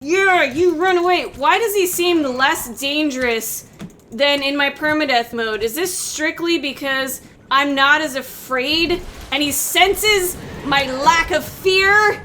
Yeah, you run away. Why does he seem less dangerous than in my permadeath mode? Is this strictly because I'm not as afraid and he senses my lack of fear?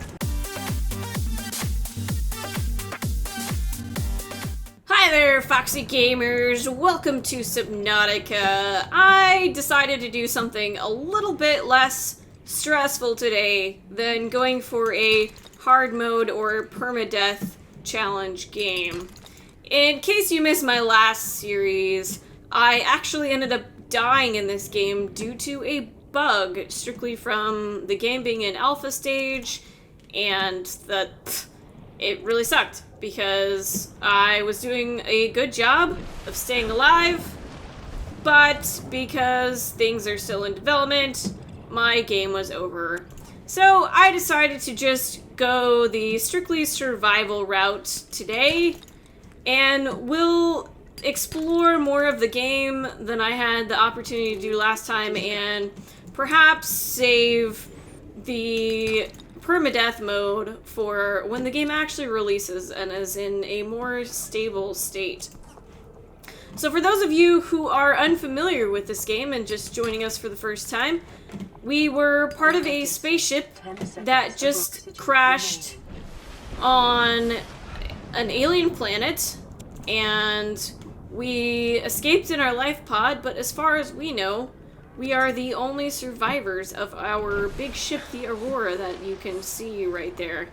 Hi there, Foxy gamers. Welcome to Subnautica. I decided to do something a little bit less stressful today than going for a hard mode or permadeath challenge game. In case you missed my last series, I actually ended up dying in this game due to a bug, strictly from the game being in alpha stage, and that it really sucked because I was doing a good job of staying alive, but because things are still in development, my game was over. So I decided to just go the strictly survival route today, and we'll explore more of the game than I had the opportunity to do last time, and perhaps save the permadeath mode for when the game actually releases and is in a more stable state. So for those of you who are unfamiliar with this game and just joining us for the first time, we were part of a spaceship that just crashed on an alien planet, and we escaped in our life pod, but as far as we know, we are the only survivors of our big ship, the Aurora, that you can see right there.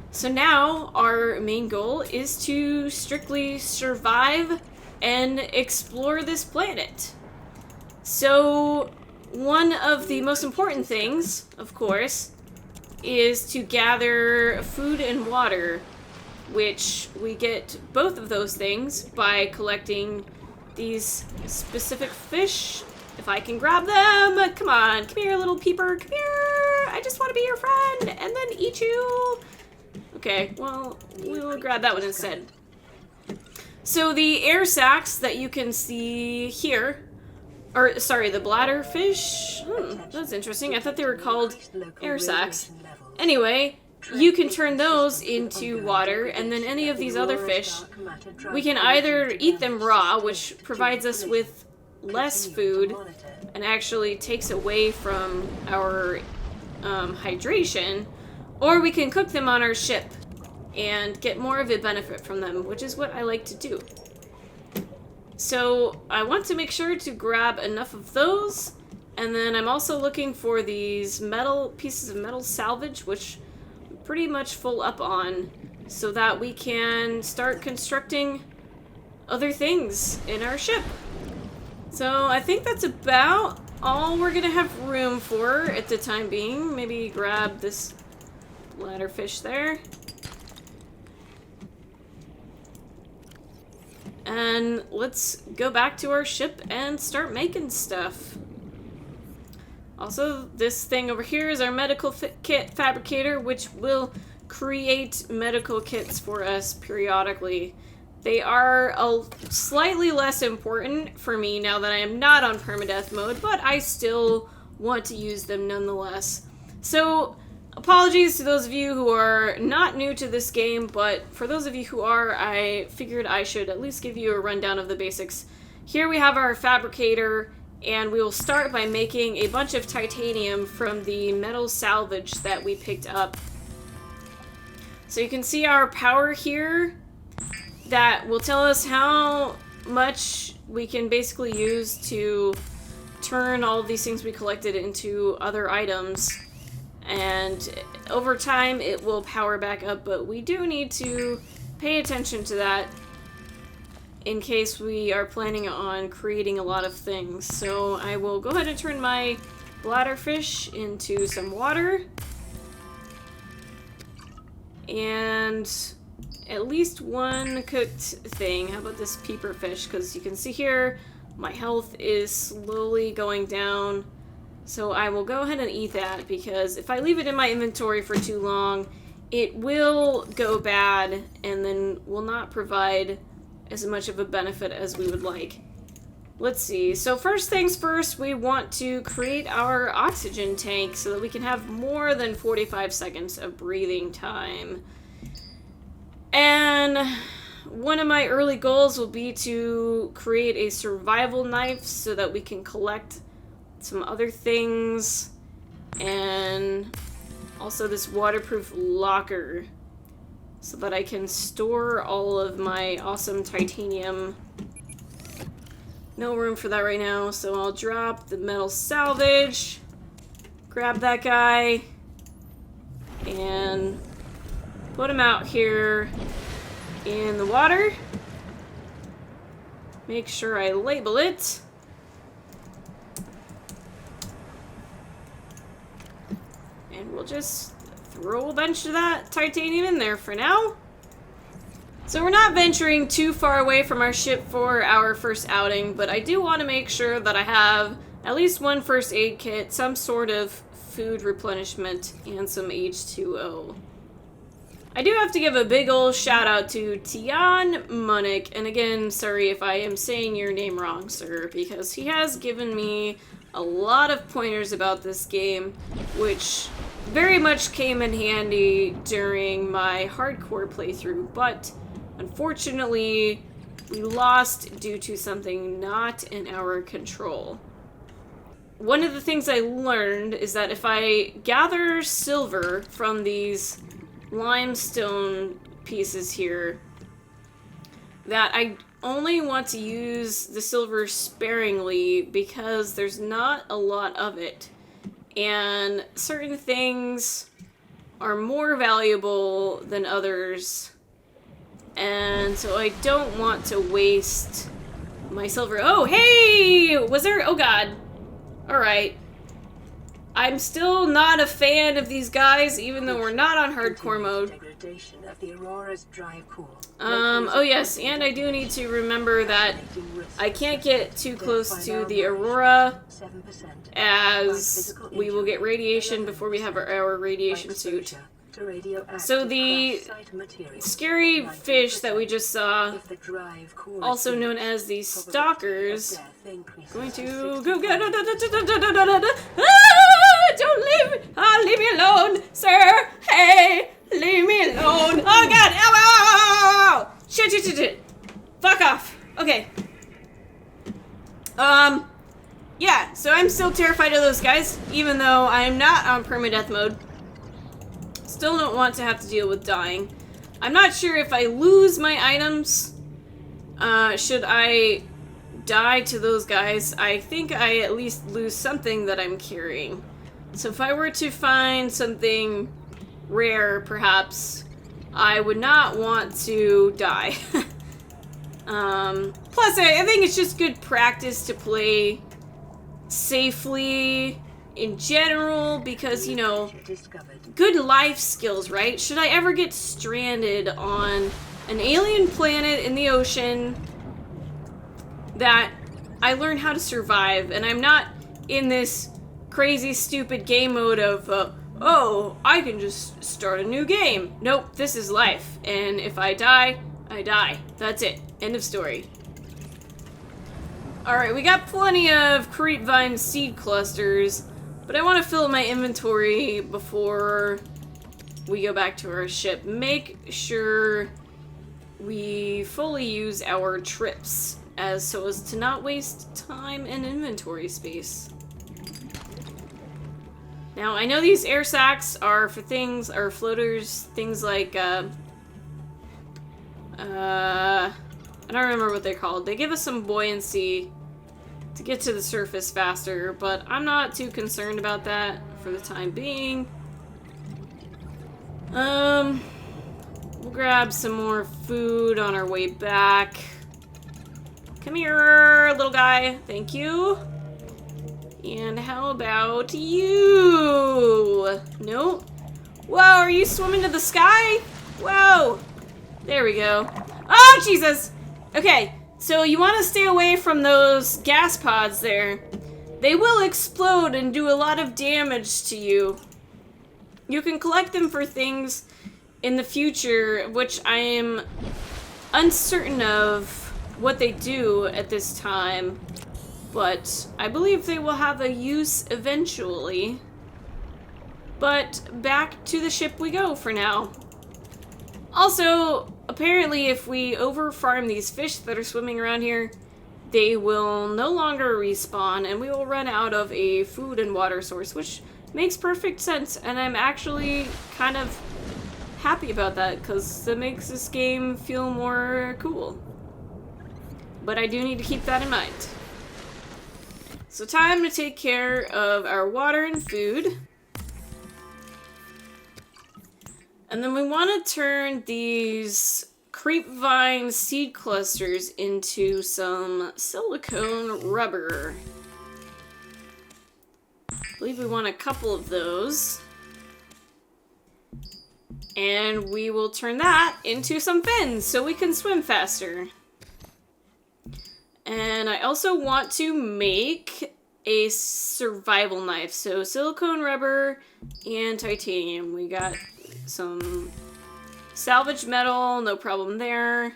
So now our main goal is to strictly survive and explore this planet. So one of the most important things, of course, is to gather food and water, which we get both of those things by collecting these specific fish. If I can grab them, come on, come here, little peeper, come here. I just want to be your friend and then eat you. Okay, well, we'll grab that one instead. So the air sacs that you can see here, or sorry, the bladder fish. That's interesting. I thought they were called air sacs. Anyway, you can turn those into water, and then any of these other fish, we can either eat them raw, which provides us with less food and actually takes away from our hydration, or we can cook them on our ship and get more of a benefit from them, which is what I like to do. So I want to make sure to grab enough of those, and then I'm also looking for these pieces of metal salvage, which I'm pretty much full up on, so that we can start constructing other things in our ship. So I think that's about all we're gonna have room for at the time being. Maybe grab this bladder fish there. And let's go back to our ship and start making stuff. Also, this thing over here is our medical kit fabricator, which will create medical kits for us periodically. They are slightly less important for me now that I am not on permadeath mode, but I still want to use them nonetheless. So, apologies to those of you who are not new to this game, but for those of you who are, I figured I should at least give you a rundown of the basics. Here we have our fabricator, and we will start by making a bunch of titanium from the metal salvage that we picked up. So you can see our power here that will tell us how much we can basically use to turn all of these things we collected into other items. And over time it will power back up, but we do need to pay attention to that in case we are planning on creating a lot of things. So I will go ahead and turn my bladderfish into some water. And at least one cooked thing. How about this peeper fish? Because you can see here my health is slowly going down. So I will go ahead and eat that, because if I leave it in my inventory for too long, it will go bad and then will not provide as much of a benefit as we would like. Let's see. So first things first, we want to create our oxygen tank so that we can have more than 45 seconds of breathing time. And one of my early goals will be to create a survival knife so that we can collect some other things. And also this waterproof locker so that I can store all of my awesome titanium. No room for that right now, so I'll drop the metal salvage, grab that guy, and put him out here in the water. Make sure I label it. And we'll just throw a bunch of that titanium in there for now. So we're not venturing too far away from our ship for our first outing, but I do want to make sure that I have at least one first aid kit, some sort of food replenishment, and some H2O. I do have to give a big ol' shout out to Tian Munich, and again, sorry if I am saying your name wrong, sir, because he has given me a lot of pointers about this game, which very much came in handy during my hardcore playthrough, but unfortunately, we lost due to something not in our control. One of the things I learned is that if I gather silver from these limestone pieces here, that I only want to use the silver sparingly because there's not a lot of it. And certain things are more valuable than others. And so I don't want to waste my silver. Oh, hey! Was there... Oh, God. Alright. I'm still not a fan of these guys, even though we're not on hardcore mode. Of the Aurora's drive core. Oh yes, and I do need to remember that I can't get too close to the Aurora, as we will get radiation before we have our radiation suit. So the scary fish that we just saw, also known as the stalkers, going to go get... Don't leave me alone, sir. Hey, leave me alone. Oh God! Ow! Ow! Ow! Shit! Fuck off. Okay. Yeah. So I'm still terrified of those guys, even though I'm not on permadeath mode. Still don't want to have to deal with dying. I'm not sure if I lose my items. Should I die to those guys? I think I at least lose something that I'm carrying. So if I were to find something rare, perhaps, I would not want to die. Plus, I think it's just good practice to play safely in general, because, you know, good life skills, right? Should I ever get stranded on an alien planet in the ocean, that I learn how to survive, and I'm not in this crazy, stupid game mode of, oh, I can just start a new game. Nope, this is life, and if I die, I die. That's it. End of story. Alright, we got plenty of creepvine seed clusters, but I want to fill my inventory before we go back to our ship. Make sure we fully use our trips, so as to not waste time and inventory space. Now, I know these air sacs are for things, or floaters, things like, I don't remember what they're called. They give us some buoyancy to get to the surface faster, but I'm not too concerned about that for the time being. We'll grab some more food on our way back. Come here, little guy. Thank you. And how about you? No? Whoa, are you swimming to the sky? Whoa. There we go. Oh, Jesus! Okay, so you want to stay away from those gas pods there. They will explode and do a lot of damage to you. You can collect them for things in the future, which I am uncertain of what they do at this time. But I believe they will have a use eventually. But back to the ship we go for now. Also, apparently if we overfarm these fish that are swimming around here, they will no longer respawn, and we will run out of a food and water source, which makes perfect sense, and I'm actually kind of happy about that, because it makes this game feel more cool. But I do need to keep that in mind. So time to take care of our water and food. And then we want to turn these creepvine seed clusters into some silicone rubber. I believe we want a couple of those. And we will turn that into some fins so we can swim faster. And I also want to make a survival knife. So silicone rubber and titanium. We got some salvage metal, no problem there.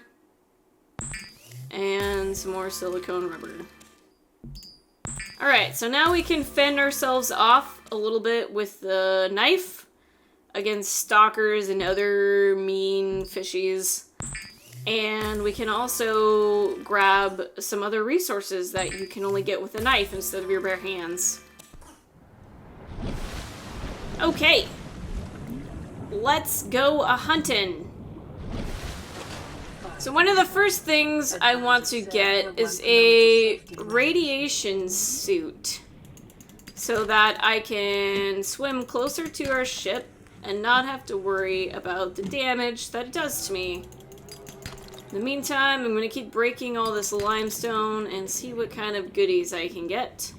And some more silicone rubber. Alright, so now we can fend ourselves off a little bit with the knife against stalkers and other mean fishies. And we can also grab some other resources that you can only get with a knife instead of your bare hands. Okay. Let's go a-huntin'. So one of the first things I want to get is a radiation suit so that I can swim closer to our ship and not have to worry about the damage that it does to me. In the meantime, I'm going to keep breaking all this limestone and see what kind of goodies I can get.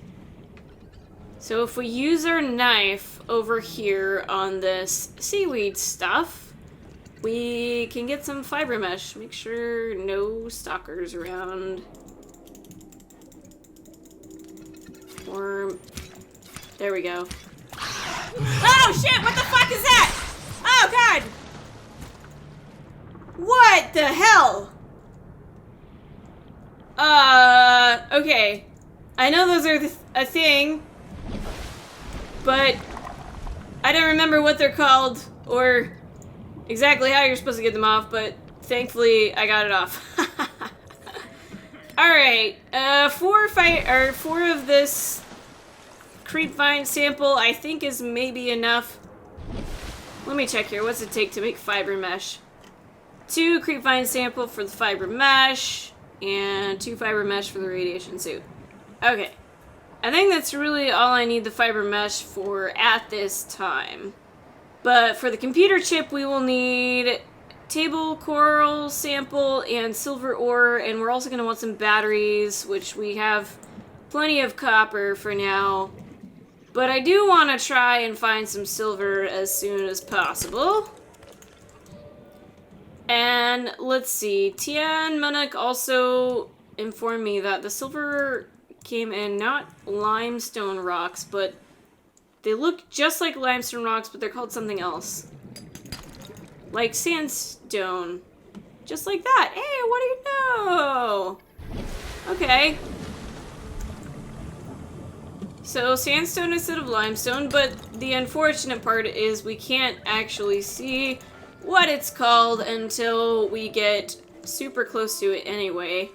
So if we use our knife over here on this seaweed stuff, we can get some fiber mesh. Make sure no stalkers around. Or... there we go. Oh shit! What the fuck is that? Oh god! What the hell? Okay. I know those are a thing, but I don't remember what they're called or exactly how you're supposed to get them off, but thankfully I got it off. Alright, 4 of this creepvine sample I think is maybe enough. Let me check here. What's it take to make fiber mesh? 2 creepvine sample for the fiber mesh, and 2 fiber mesh for the radiation suit. Okay. I think that's really all I need the fiber mesh for at this time. But for the computer chip, we will need table coral sample and silver ore, and we're also going to want some batteries, which we have plenty of copper for now. But I do want to try and find some silver as soon as possible. And let's see, Tian Munich also informed me that the silver came in not limestone rocks, but they look just like limestone rocks, but they're called something else. Like sandstone. Just like that. Hey, what do you know? Okay. So sandstone instead of limestone, but the unfortunate part is we can't actually see what it's called until we get super close to it anyway.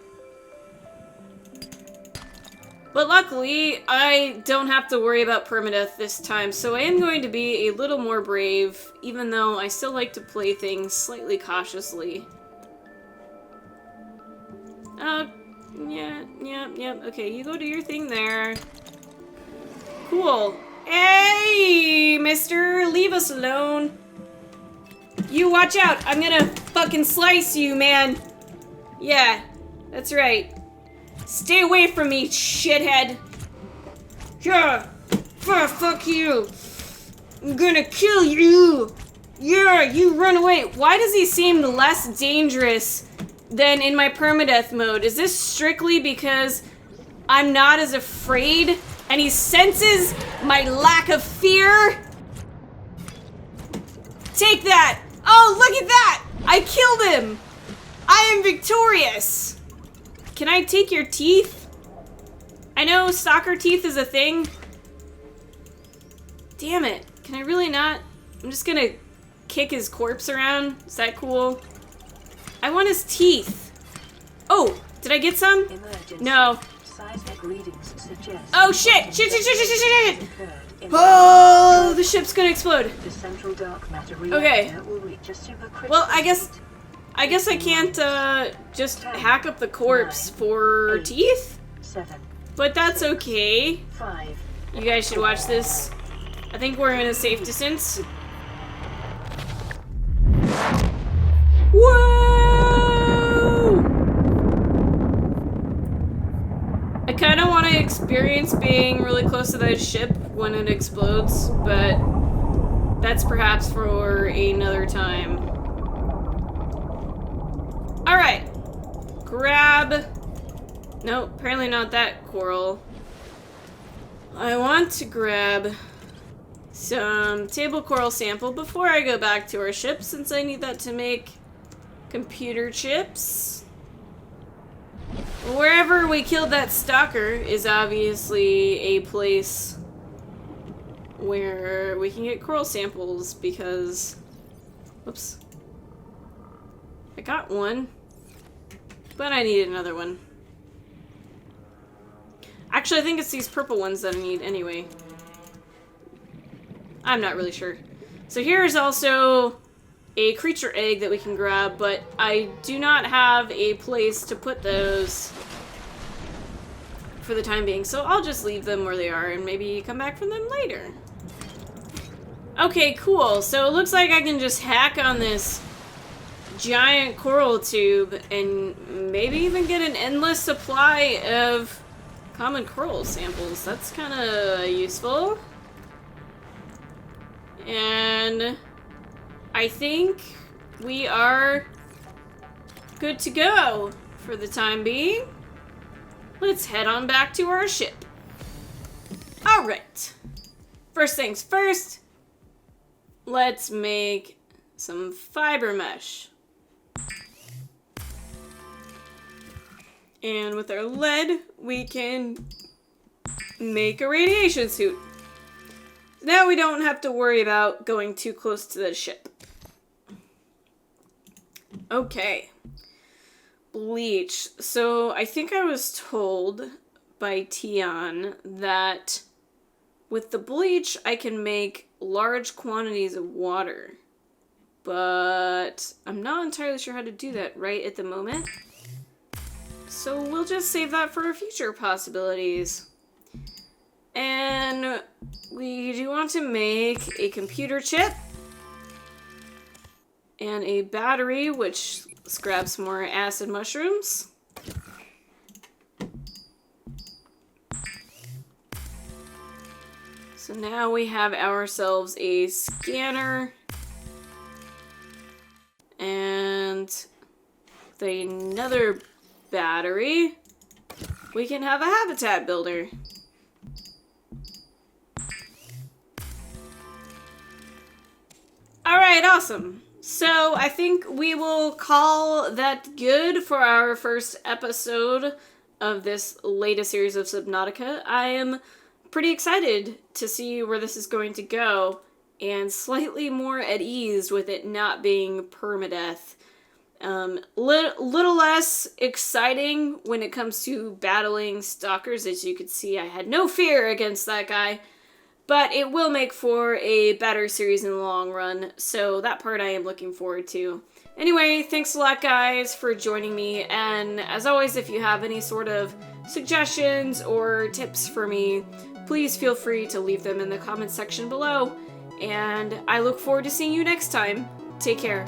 But luckily, I don't have to worry about permadeath this time, so I am going to be a little more brave, even though I still like to play things slightly cautiously. Yeah, okay, you go do your thing there. Cool. Hey, mister, leave us alone. You watch out, I'm gonna fucking slice you, man. Yeah, that's right. Stay away from me, shithead. Yeah, fuck you. I'm gonna kill you. Yeah, you run away. Why does he seem less dangerous than in my permadeath mode? Is this strictly because I'm not as afraid and he senses my lack of fear? Take that. Oh, look at that. I killed him. I am victorious. Can I take your teeth? I know stalker teeth is a thing. Damn it. Can I really not? I'm just gonna kick his corpse around. Is that cool? I want his teeth. Oh, did I get some? Emergency. No. Seismic readings suggest. Oh shit! Shit! Occurred in Oh, the ship's gonna explode. the central dark matter Okay. reactor will reach a supercritical Well, I guess state. I can't just hack up the corpse for teeth, 7, but that's okay. 5. You guys should watch this. I think we're in a safe distance. Whoa! I kind of want to experience being really close to that ship when it explodes, but that's perhaps for another time. Alright. Grab... Nope, apparently not that coral. I want to grab some table coral sample before I go back to our ship, since I need that to make computer chips. Wherever we killed that stalker is obviously a place where we can get coral samples because... Whoops. I got one, but I need another one. Actually, I think it's these purple ones that I need anyway. I'm not really sure. So here's also a creature egg that we can grab, but I do not have a place to put those for the time being, so I'll just leave them where they are and maybe come back for them later. Okay, cool. So it looks like I can just hack on this giant coral tube and maybe even get an endless supply of common coral samples. That's kind of useful. And I think we are good to go for the time being. Let's head on back to our ship. Alright. First things first, let's make some fiber mesh. And with our lead, we can make a radiation suit. Now we don't have to worry about going too close to the ship. Okay. Bleach. So I think I was told by Tion that with the bleach I can make large quantities of water. But I'm not entirely sure how to do that right at the moment. So we'll just save that for future possibilities. And we do want to make a computer chip and a battery, which let's grab some more acid mushrooms. So now we have ourselves a scanner and with another battery, we can have a habitat builder. Alright, awesome. So I think we will call that good for our first episode of this latest series of Subnautica. I am pretty excited to see where this is going to go and slightly more at ease with it not being permadeath. Little less exciting when it comes to battling stalkers. As you can see, I had no fear against that guy. But it will make for a better series in the long run, so that part I am looking forward to. Anyway, thanks a lot, guys, for joining me, and as always, if you have any sort of suggestions or tips for me, please feel free to leave them in the comments section below, and I look forward to seeing you next time. Take care.